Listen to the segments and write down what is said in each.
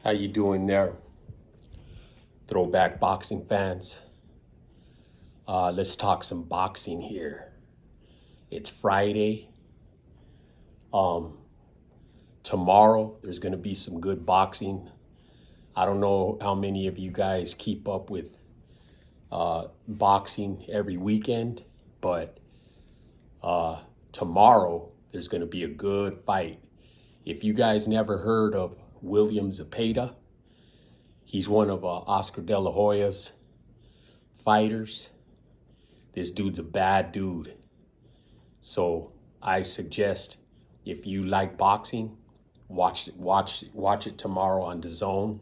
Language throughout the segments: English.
How you doing there, throwback boxing fans? Let's talk some boxing here. It's Friday. Tomorrow there's going to be some good boxing. I don't know how many of you guys keep up with boxing every weekend, but tomorrow there's going to be a good fight. If you guys never heard of William Zepeda, he's one of Oscar De La Hoya's fighters. This dude's a bad dude. So I suggest, if you like boxing, watch it tomorrow on DAZN.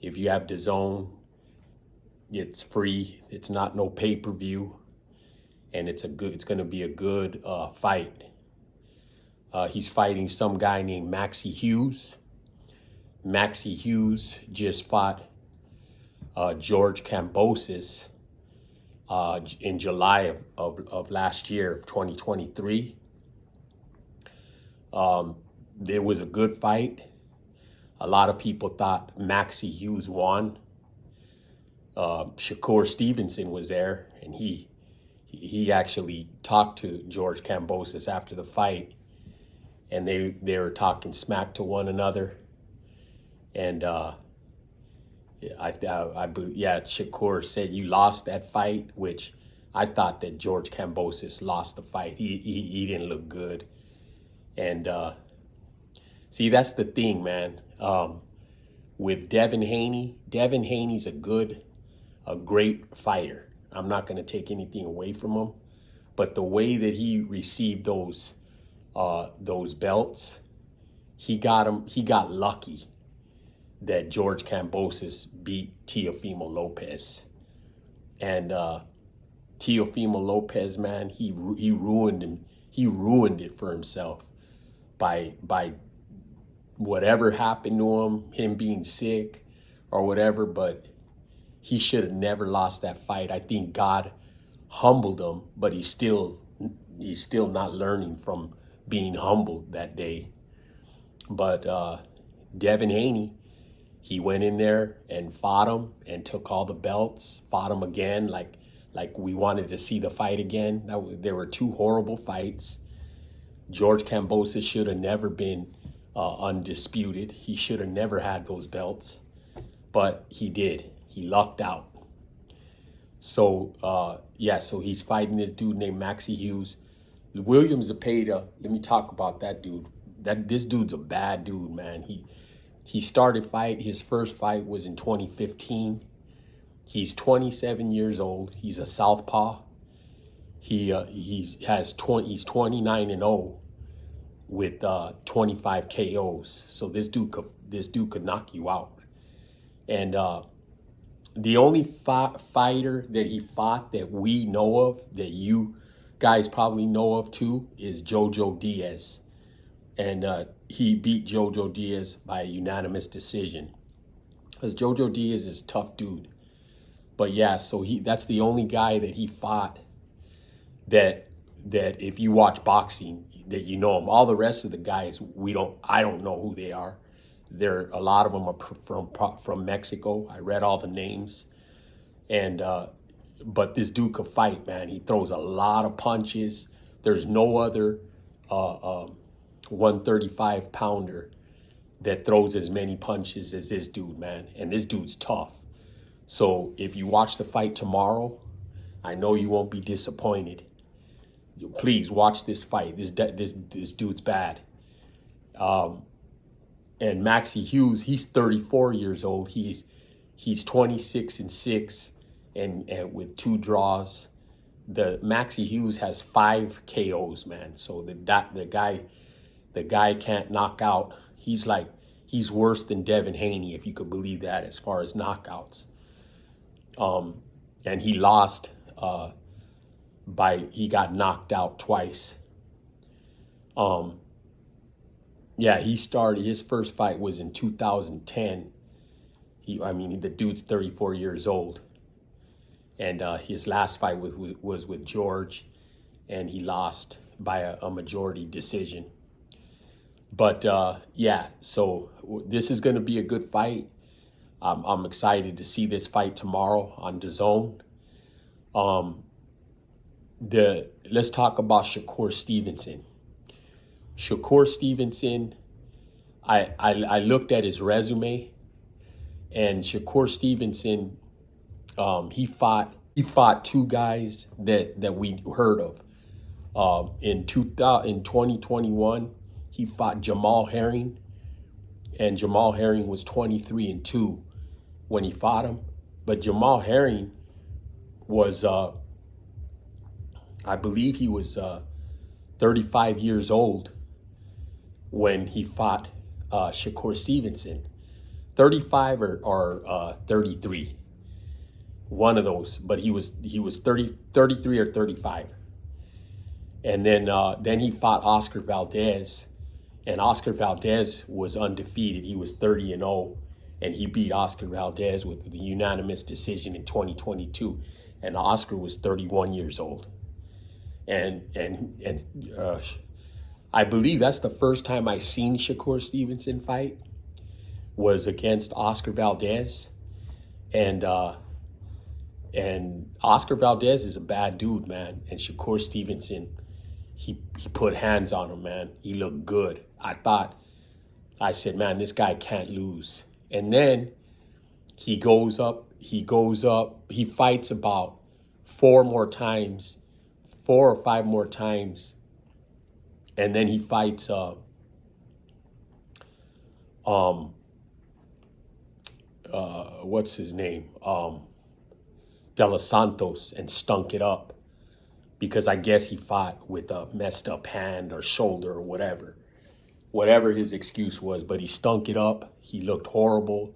If you have DAZN, it's free. It's not no pay-per-view, and it's going to be a good fight. He's fighting some guy named Maxi Hughes. Maxi Hughes just fought George Kambosos in July of last year, 2023. There was a good fight. A lot of people thought Maxi Hughes won. Shakur Stevenson was there, and he actually talked to George Kambosos after the fight, and they were talking smack to one another. And Shakur said, "You lost that fight," which I thought that George Kambosos lost the fight. He didn't look good. And see, that's the thing, man. With Devin Haney's a great fighter. I'm not going to take anything away from him, but the way that he received those belts, he got lucky that George Kambosos beat Teofimo Lopez. And Teofimo Lopez, man, he ruined it for himself by whatever happened to him being sick or whatever, but he should have never lost that fight. I think God humbled him, but he's still not learning from being humbled that day. But Devin Haney, he went in there and fought him and took all the belts, fought him again like we wanted to see the fight again. There were two horrible fights. George Kambosos should have never been undisputed. He should have never had those belts, but he did. He lucked out. So, so he's fighting this dude named Maxi Hughes. William Zepeda, let me talk about that dude. This dude's a bad dude, man. He started his first fight was in 2015. He's 27 years old. He's a southpaw. He's 29-0 with 25 KOs. So this dude could knock you out. And the only fighter that he fought that we know of, that you guys probably know of too, is Jojo Diaz. And he beat Jojo Diaz by a unanimous decision. Because Jojo Diaz is a tough dude. But yeah, so that's the only guy that he fought that if you watch boxing, that you know him. All the rest of the guys, I don't know who they are. A lot of them are from Mexico. I read all the names. And but this dude could fight, man. He throws a lot of punches. There's no other 135 pounder that throws as many punches as this dude, man. And this dude's tough. So if you watch the fight tomorrow, I know you won't be disappointed. Please watch this fight. This dude's bad. And Maxi Hughes, he's 34 years old. He's 26-6 and with 2 draws. The Maxi Hughes has 5 KOs, man. So the guy can't knock out. He's worse than Devin Haney, if you could believe that, as far as knockouts. And he lost he got knocked out twice. He started, his first fight was in 2010. The dude's 34 years old. And his last fight was with George, and he lost by a majority decision. But yeah, so this is going to be a good fight. I'm excited to see this fight tomorrow on DAZN. Let's talk about Shakur Stevenson. Shakur Stevenson, I looked at his resume, and Shakur Stevenson, he fought two guys that we heard of. In 2021, he fought Jamal Herring, and Jamal Herring was 23-2 when he fought him. But Jamal Herring was, I believe he was 35 years old when he fought Shakur Stevenson. 35 or 33, one of those. But he was 33 or 35. And then he fought Oscar Valdez, and Oscar Valdez was undefeated. He was 30-0, and he beat Oscar Valdez with the unanimous decision in 2022. And Oscar was 31 years old. And I believe that's the first time I seen Shakur Stevenson fight, was against Oscar Valdez. And Oscar Valdez is a bad dude, man. And Shakur Stevenson, he put hands on him, man. He looked good. I said, man, this guy can't lose. And then he goes up, he fights about 4 or 5 more times. And then he fights what's his name? De Los Santos, and stunk it up. Because I guess he fought with a messed up hand or shoulder or whatever his excuse was, but he stunk it up. He looked horrible.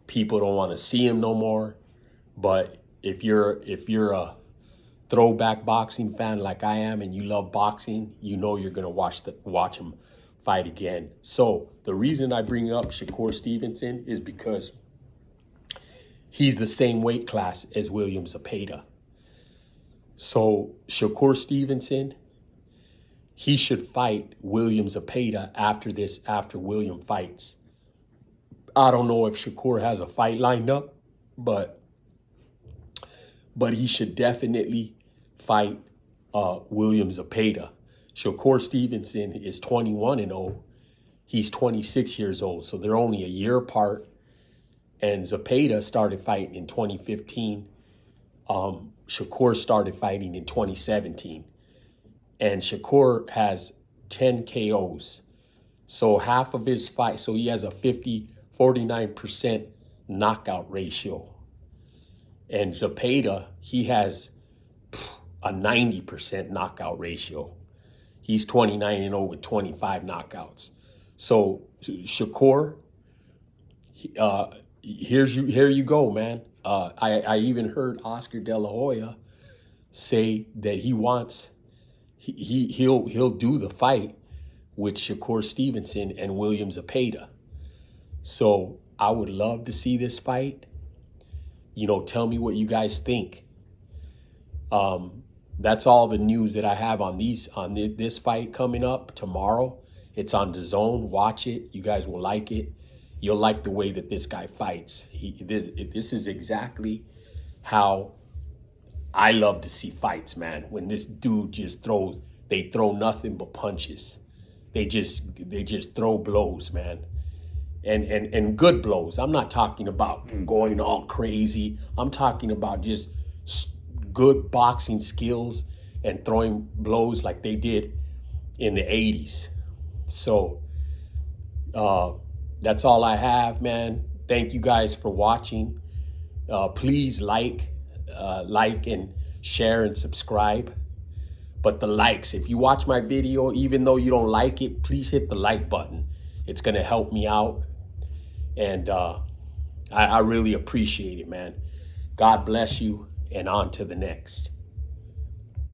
People don't want to see him no more. But if you're a throwback boxing fan like I am, and you love boxing, you know you're gonna watch him fight again. So the reason I bring up Shakur Stevenson is because he's the same weight class as William Zepeda. So Shakur Stevenson, he should fight William Zepeda after William fights. I don't know if Shakur has a fight lined up, but he should definitely fight William Zepeda. Shakur Stevenson is 21-0. He's 26 years old, so they're only a year apart. And Zepeda started fighting in 2015. Shakur started fighting in 2017. And Shakur has 10 KOs. So half of his fight, so he has a 49% knockout ratio. And Zepeda, he has a 90% knockout ratio. He's 29-0 with 25 knockouts. So Shakur, here you go, man. I even heard Oscar De La Hoya say that he'll do the fight with Shakur Stevenson and William Zepeda. So I would love to see this fight. You know, tell me what you guys think. That's all the news that I have on this fight coming up tomorrow. It's on DAZN. Watch it. You guys will like it. You'll like the way that this guy fights. This is exactly how I love to see fights, man. When this dude just they throw nothing but punches. They just throw blows, man. And good blows. I'm not talking about going all crazy. I'm talking about just good boxing skills and throwing blows like they did in the 80s. So that's all I have, man. Thank you guys for watching. Please like and share and subscribe. But the likes, if you watch my video, even though you don't like it, please hit the like button. It's going to help me out. And I really appreciate it, man. God bless you, and on to the next.